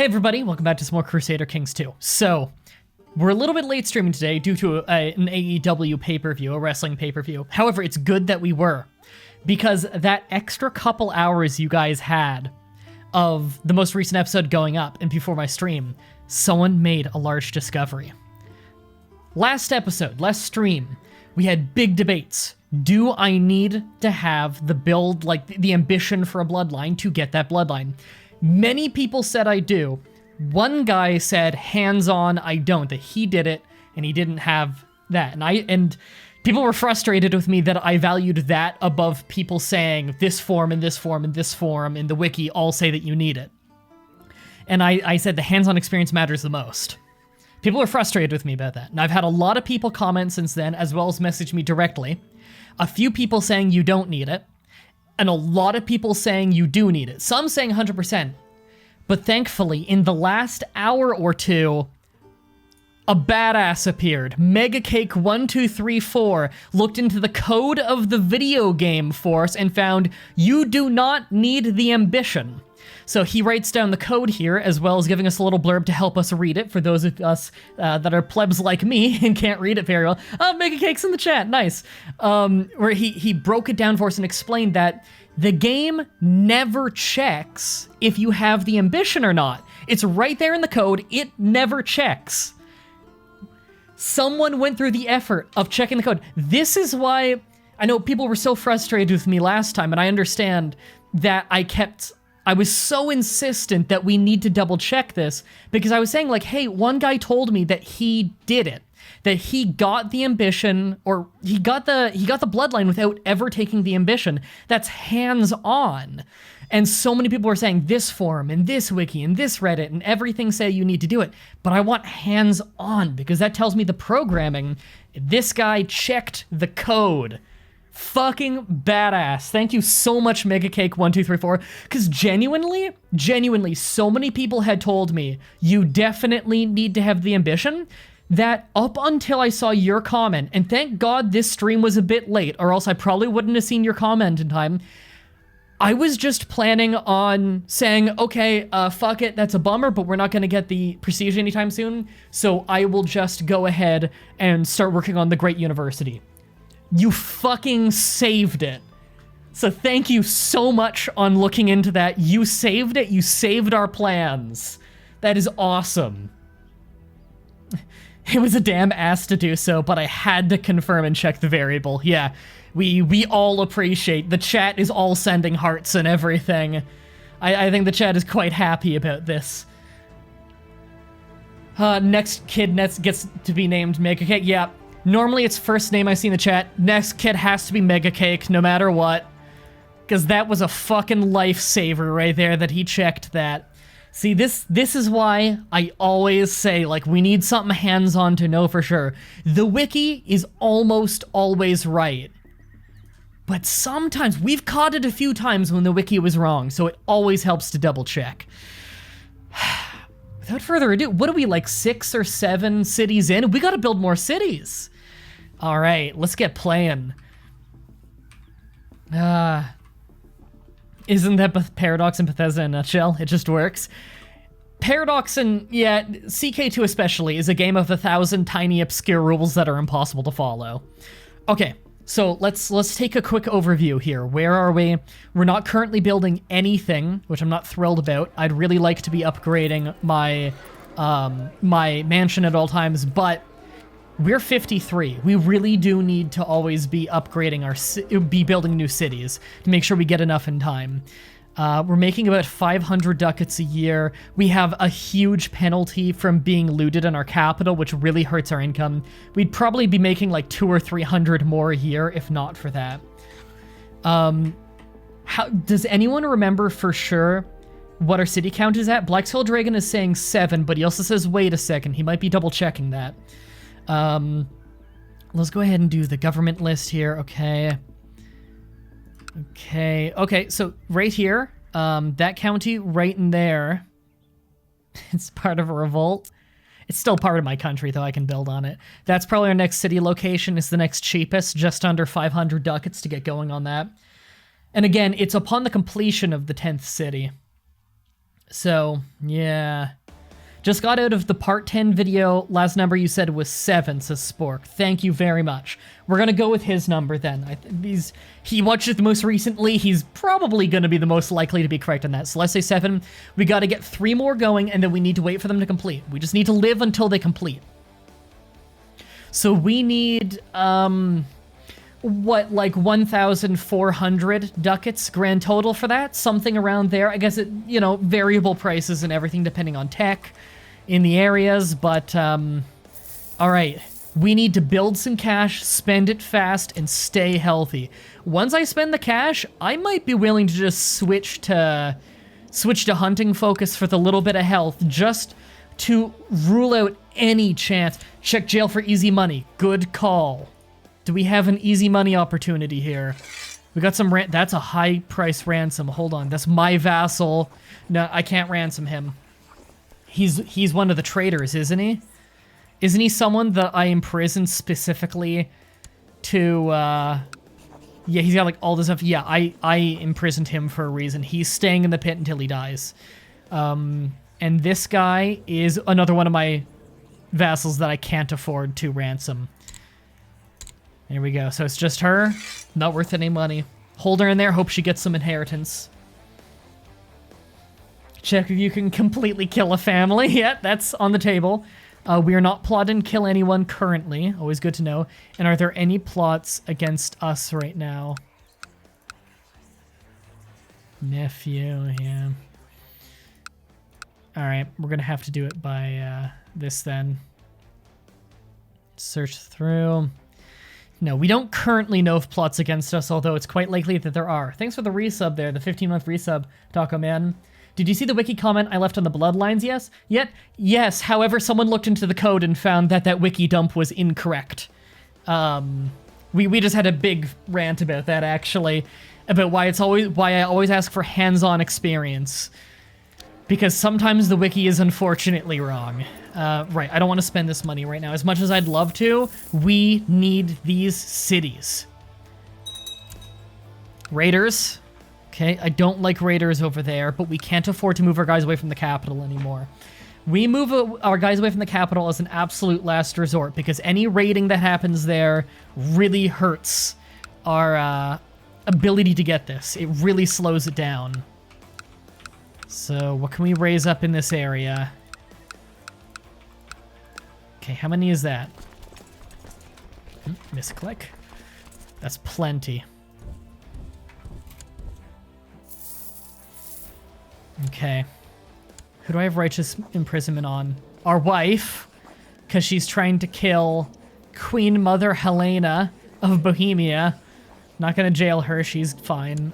Hey everybody, welcome back to some more Crusader Kings 2. So, we're a little bit late streaming today due to an AEW pay-per-view, a wrestling pay-per-view. However, it's good that we were, because that extra couple hours you guys had of the most recent episode going up and before my stream, someone made a large discovery. Last episode, last stream, we had big debates. Do I need to have the build, like the ambition for a bloodline to get that bloodline? Many people said I do. One guy said, hands-on, I don't, that he did it and he didn't have that. And people were frustrated with me that I valued that above people saying this form and this form and this form in the wiki all say that you need it. And I said the hands-on experience matters the most. People are frustrated with me about that. And I've had a lot of people comment since then, as well as message me directly. A few people saying you don't need it, and a lot of people saying you do need it. Some saying 100%. But thankfully, in the last hour or two, a badass appeared. MegaCake1234 looked into the code of the video game for us and found you do not need the ambition. So he writes down the code here, as well as giving us a little blurb to help us read it for those of us that are plebs like me and can't read it very well. Oh, MegaCake's in the chat, nice. Where he broke it down for us and explained that the game never checks if you have the ambition or not. It's right there in the code, it never checks. Someone went through the effort of checking the code. This is why I know people were so frustrated with me last time, and I understand that I was so insistent that we need to double check this, because I was saying like, hey, one guy told me that he did it, that he got the ambition, or he got the bloodline without ever taking the ambition. That's hands-on. And so many people were saying this forum and this wiki and this Reddit and everything say you need to do it, but I want hands-on because that tells me the programming. This guy checked the code. Fucking badass. Thank you so much, MegaCake1234, because genuinely, so many people had told me you definitely need to have the ambition that up until I saw your comment, and thank God this stream was a bit late, or else I probably wouldn't have seen your comment in time, I was just planning on saying, okay, fuck it, that's a bummer, but we're not going to get the prestige anytime soon, so I will just go ahead and start working on the Great University. You fucking saved it. So thank you so much on looking into that. You saved it. You saved our plans. That is awesome. It was a damn ass to do so, but I had to confirm and check the variable. Yeah, we all appreciate. The chat is all sending hearts and everything. I think the chat is quite happy about this. Next kid gets to be named MegaCake. Yeah. Normally it's first name I see in the chat. Next kid has to be MegaCake, no matter what. Because that was a fucking lifesaver right there that he checked that. See, this is why I always say, like, we need something hands-on to know for sure. The wiki is almost always right. But sometimes, we've caught it a few times when the wiki was wrong, so it always helps to double check. Without further ado, what are we, like 6 or 7 cities in? We gotta build more cities. All right, let's get playing. Isn't that Paradox and Bethesda in a nutshell? It just works. Paradox and, yeah, CK2 especially is a game of 1,000 tiny obscure rules that are impossible to follow. Okay, so let's take a quick overview here. Where are we? We're not currently building anything, which I'm not thrilled about. I'd really like to be upgrading my my mansion at all times, but we're 53. We really do need to always be upgrading be building new cities to make sure we get enough in time. We're making about 500 ducats a year. We have a huge penalty from being looted in our capital, which really hurts our income. We'd probably be making like 200 or 300 more a year if not for that. Does anyone remember for sure what our city count is at? Black Skull Dragon is saying 7, but he also says, wait a second, he might be double checking that. Let's go ahead and do the government list here. Okay, so right here, that county right in there, it's part of a revolt. It's still part of my country, though I can build on it. That's probably our next city location. It's the next cheapest, just under 500 ducats to get going on that. And again, it's upon the completion of the 10th city. So, yeah. Just got out of the part 10 video. Last number you said was 7, says Spork. Thank you very much. We're gonna go with his number then. He watched it the most recently. He's probably gonna be the most likely to be correct on that. So let's say 7. We gotta get 3 more going, and then we need to wait for them to complete. We just need to live until they complete. So we need, what, like 1,400 ducats grand total for that? Something around there. I guess it, you know, variable prices and everything depending on tech in the areas, but, all right. We need to build some cash, spend it fast, and stay healthy. Once I spend the cash, I might be willing to just switch to hunting focus for the little bit of health, just to rule out any chance. Check jail for easy money. Good call. Do we have an easy money opportunity here? We got some that's a high price ransom. Hold on, that's my vassal. No, I can't ransom him. He's one of the traitors, isn't he? Isn't he someone that I imprisoned specifically to, yeah, he's got like all this stuff. Yeah, I imprisoned him for a reason. He's staying in the pit until he dies. And this guy is another one of my vassals that I can't afford to ransom. There we go. So it's just her. Not worth any money. Hold her in there. Hope she gets some inheritance. Check if you can completely kill a family. Yeah, that's on the table. We are not plotting to kill anyone currently. Always good to know. And are there any plots against us right now? Nephew, yeah. Alright, we're going to have to do it by this then. Search through. No, we don't currently know of plots against us, although it's quite likely that there are. Thanks for the resub there, the 15-month resub, Taco Man. Did you see the wiki comment I left on the bloodlines, yes? Yes, however, someone looked into the code and found that that wiki dump was incorrect. We just had a big rant about that, actually, about why I always ask for hands-on experience. Because sometimes the wiki is unfortunately wrong. Right, I don't want to spend this money right now. As much as I'd love to, we need these cities. Raiders. Okay, I don't like raiders over there, but we can't afford to move our guys away from the capital anymore. We move our guys away from the capital as an absolute last resort, because any raiding that happens there really hurts our ability to get this. It really slows it down. So, what can we raise up in this area? Okay, how many is that? Misclick. That's plenty. Okay. Who do I have righteous imprisonment on? Our wife, because she's trying to kill Queen Mother Helena of Bohemia. Not gonna jail her, she's fine.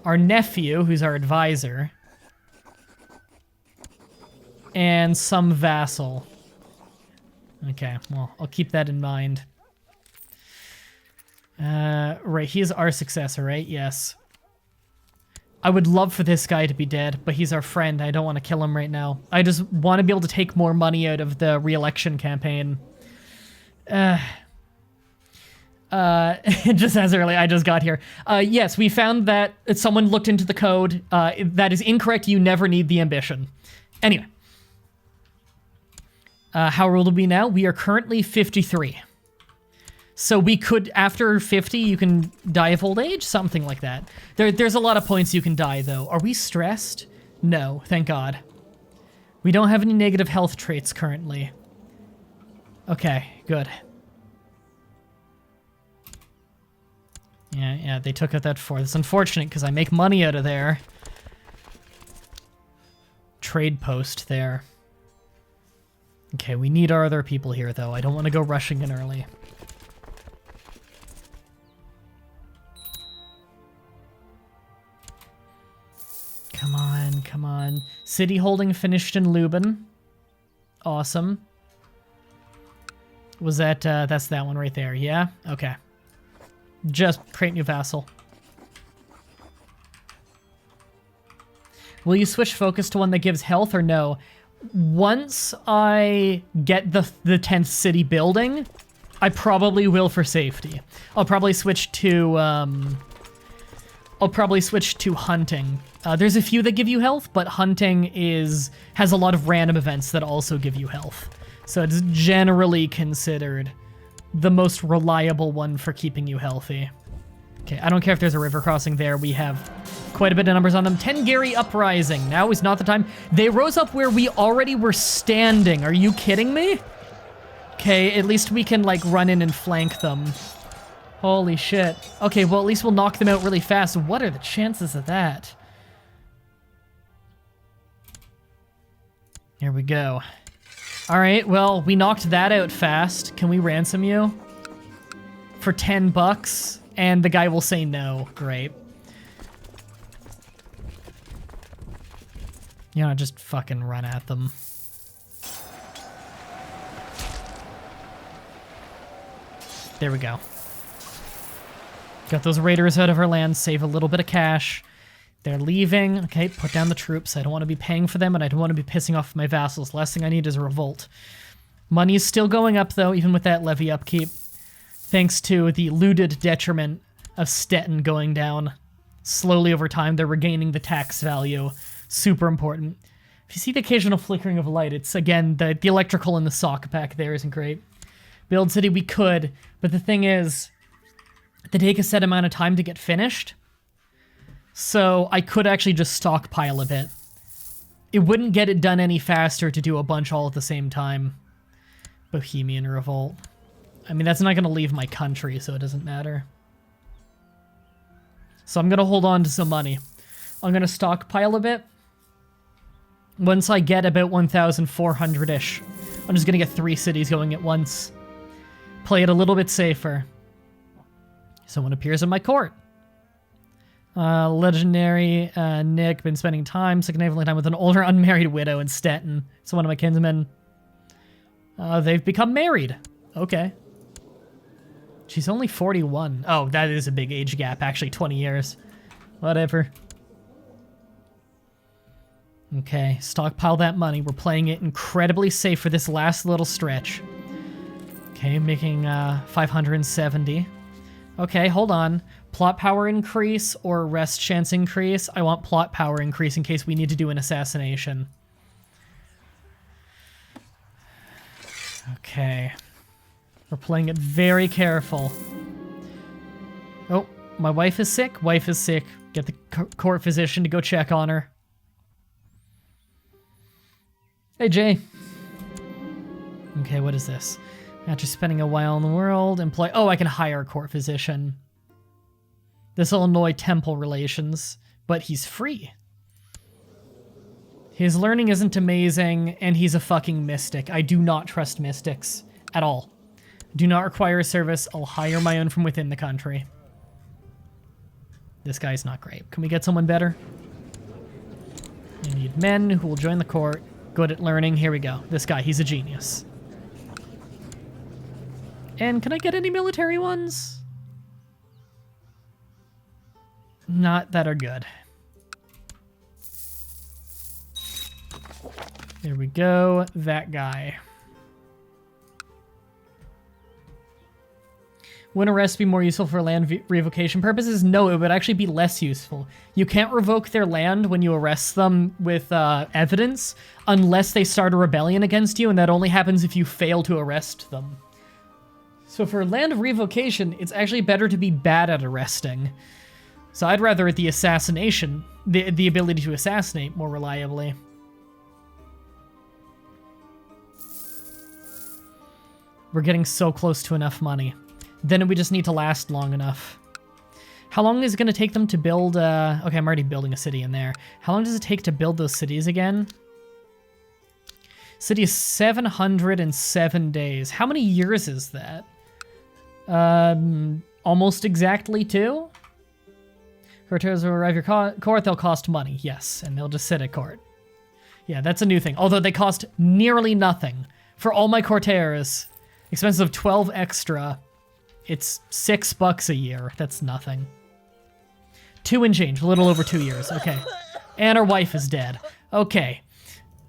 Our nephew, who's our advisor. And some vassal. Okay, well, I'll keep that in mind. Right, he's our successor, right? Yes. I would love for this guy to be dead, but he's our friend. I don't want to kill him right now. I just want to be able to take more money out of the re-election campaign. Just as early, I just got here. Yes, we found that someone looked into the code. That is incorrect. You never need the ambition. Anyway. How old are we now? We are currently 53. So we could, after 50, you can die of old age? Something like that. There's a lot of points you can die, though. Are we stressed? No, thank God. We don't have any negative health traits currently. Okay, good. Yeah, they took out that 4. That's unfortunate, because I make money out of there. Trade post there. Okay, we need our other people here, though. I don't want to go rushing in early. Come on, come on. City holding finished in Lubin. Awesome. Was that, that's that one right there, yeah? Okay. Just create new vassal. Will you switch focus to one that gives health or no? Once I get the 10th city building, I probably will for safety. I'll probably switch to, I'll probably switch to hunting. There's a few that give you health, but hunting has a lot of random events that also give you health. So it's generally considered the most reliable one for keeping you healthy. Okay, I don't care if there's a river crossing there. We have quite a bit of numbers on them. Tengeri Uprising. Now is not the time. They rose up where we already were standing. Are you kidding me? Okay, at least we can, like, run in and flank them. Holy shit. Okay, well, at least we'll knock them out really fast. What are the chances of that? Here we go. All right, well, we knocked that out fast. Can we ransom you? For 10 bucks? And the guy will say no. Great. You know, just fucking run at them. There we go. Got those raiders out of our land, save a little bit of cash. They're leaving. Okay, put down the troops. I don't want to be paying for them, and I don't want to be pissing off my vassals. Last thing I need is a revolt. Money is still going up, though, even with that levy upkeep. Thanks to the looted detriment of Stettin going down. Slowly over time, they're regaining the tax value. Super important. If you see the occasional flickering of light, it's, again, the electrical in the sock pack there isn't great. Build city, we could, but the thing is, they take a set amount of time to get finished. So I could actually just stockpile a bit. It wouldn't get it done any faster to do a bunch all at the same time. Bohemian revolt. I mean, that's not going to leave my country, so it doesn't matter. So I'm going to hold on to some money. I'm going to stockpile a bit. Once I get about 1,400-ish, I'm just going to get 3 cities going at once. Play it a little bit safer. Someone appears in my court. Legendary Nick, been spending significant time with an older unmarried widow in Stettin. So one of my kinsmen. They've become married. Okay. She's only 41. Oh, that is a big age gap, actually, 20 years. Whatever. Okay, stockpile that money. We're playing it incredibly safe for this last little stretch. Okay, making 570. Okay, hold on. Plot power increase or arrest chance increase? I want plot power increase in case we need to do an assassination. Okay. We're playing it very careful. Oh, my wife is sick. Wife is sick. Get the court physician to go check on her. Hey, Jay. Okay, what is this? After spending a while in the world, employ... Oh, I can hire a court physician. This will annoy temple relations, but he's free. His learning isn't amazing, and he's a fucking mystic. I do not trust mystics at all. Do not require a service. I'll hire my own from within the country. This guy's not great. Can we get someone better? You need men who will join the court. Good at learning. Here we go. This guy, he's a genius. And can I get any military ones? Not that are good. There we go. That guy. Would arrest be more useful for land revocation purposes? No, it would actually be less useful. You can't revoke their land when you arrest them with evidence unless they start a rebellion against you, and that only happens if you fail to arrest them. So for land revocation, it's actually better to be bad at arresting. So I'd rather the assassination, the ability to assassinate more reliably. We're getting so close to enough money. Then we just need to last long enough. How long is it going to take them to build... Okay, I'm already building a city in there. How long does it take to build those cities again? City is 707 days. How many years is that? Almost exactly 2? Courtiers will arrive your court, they'll cost money. Yes, and they'll just sit at court. Yeah, that's a new thing. Although they cost nearly nothing. For all my courtiers, expenses of 12 extra... It's $6 a year. That's nothing. 2 and change. A little over 2 years. Okay. And our wife is dead. Okay.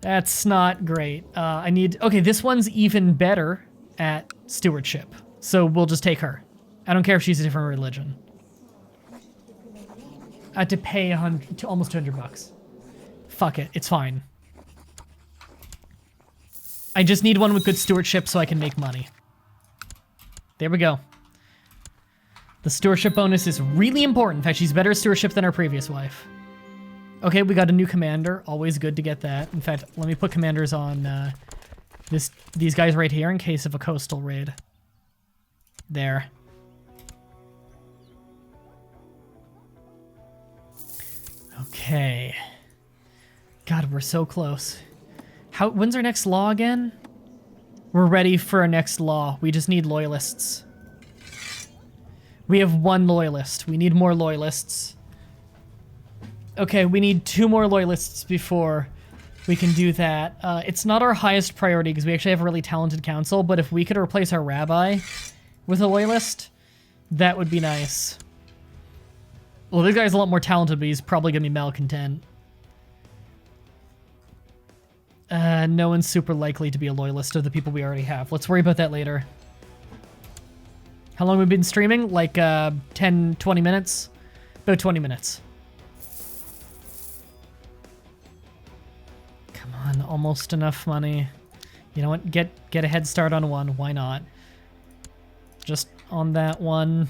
That's not great. I need... Okay, this one's even better at stewardship. So we'll just take her. I don't care if she's a different religion. I had to pay almost 200 bucks. Fuck it, it's fine. I just need one with good stewardship so I can make money. There we go. The stewardship bonus is really important. In fact, she's better at stewardship than our previous wife. Okay, we got a new commander. Always good to get that. In fact, let me put commanders on these guys right here in case of a coastal raid. There. Okay. God, we're so close. When's our next law again? We're ready for our next law. We just need loyalists. We have 1 loyalist. We need more loyalists. Okay, we need 2 more loyalists before we can do that. It's not our highest priority because we actually have a really talented council, but if we could replace our rabbi with a loyalist, that would be nice. Well, this guy's a lot more talented, but he's probably going to be malcontent. No one's super likely to be a loyalist of the people we already have. Let's worry about that later. How long have we been streaming? Like 10, 20 minutes? About 20 minutes. Come on, almost enough money. You know what? Get a head start on one. Why not? Just on that one.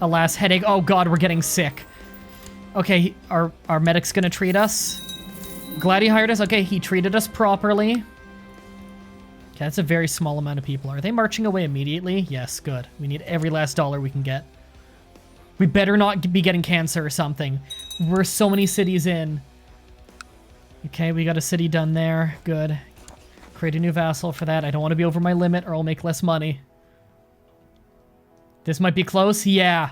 Alas, headache. Oh god, we're getting sick. Okay, our medic's gonna treat us. Glad he hired us. Okay, he treated us properly. Okay, that's a very small amount of people. Are they marching away immediately? Yes, good. We need every last dollar we can get. We better not be getting cancer or something. We're so many cities in. Okay, we got a city done there. Good. Create a new vassal for that. I don't want to be over my limit or I'll make less money. This might be close. Yeah.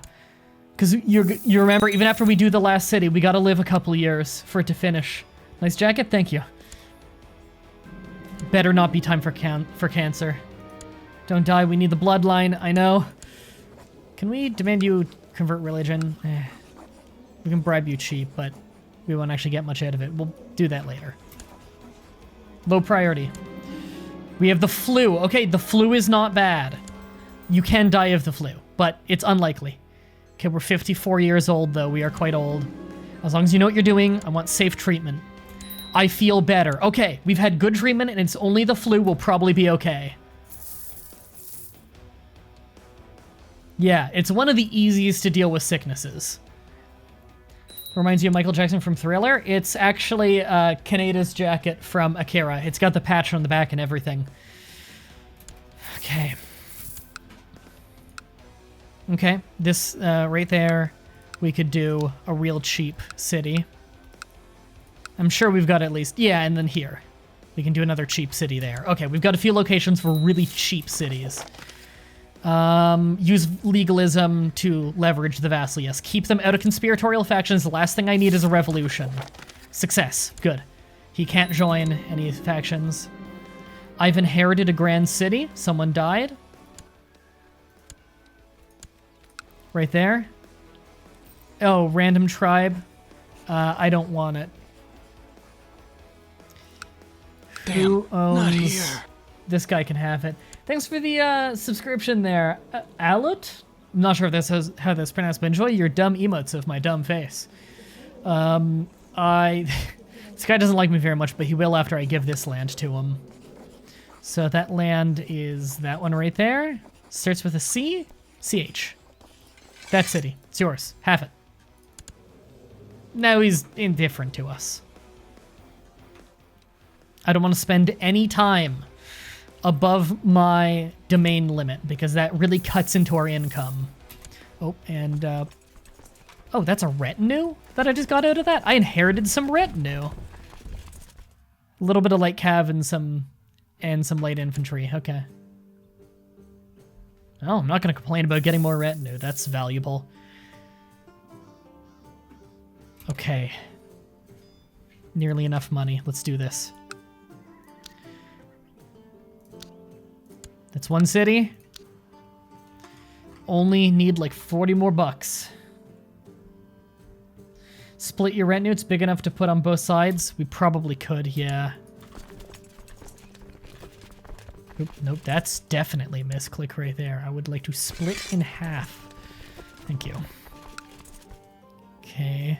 Because you remember, even after we do the last city, we got to live a couple years for it to finish. Nice jacket. Thank you. Better not be time for cancer. Don't die. We need the bloodline. I know. Can we demand you convert religion? We can bribe you cheap, but we won't actually get much out of it. We'll do that later. Low priority. We have the flu. Okay, the flu is not bad. You can die of the flu, but it's unlikely. Okay, we're 54 years old, though. We are quite old. As long as you know what you're doing, I want safe treatment. I feel better. Okay, we've had good treatment, and it's only the flu. We'll probably be okay. Yeah, it's one of the easiest to deal with sicknesses. Reminds you of Michael Jackson from Thriller. It's actually Kaneda's jacket from Akira. It's got the patch on the back and everything. Okay. Okay, this right there, we could do a real cheap city. I'm sure we've got at least, yeah, and then here. We can do another cheap city there. Okay, we've got a few locations for really cheap cities. Use legalism to leverage the vassal, yes. Keep them out of conspiratorial factions. The last thing I need is a revolution. Success, good. He can't join any factions. I've inherited a grand city. Someone died. Right there. Oh, random tribe. I don't want it. Damn, who owns... not here. This guy can have it. Thanks for the subscription there. Alut? I'm not sure if this is how that's pronounced, but enjoy your dumb emotes of my dumb face. This guy doesn't like me very much, but he will after I give this land to him. So that land is that one right there. Starts with a C? CH. That city. It's yours. Have it. Now he's indifferent to us. I don't want to spend any time above my domain limit because that really cuts into our income. Oh, and oh, that's a retinue that I just got out of that? I inherited some retinue. A little bit of light cav and some light infantry. Okay. Oh, I'm not going to complain about getting more retinue. That's valuable. Okay. Nearly enough money. Let's do this. That's one city. Only need like 40 more bucks. Split your retinue. It's big enough to put on both sides. We probably could, yeah. Nope, that's definitely a misclick right there. I would like to split in half. Thank you. Okay.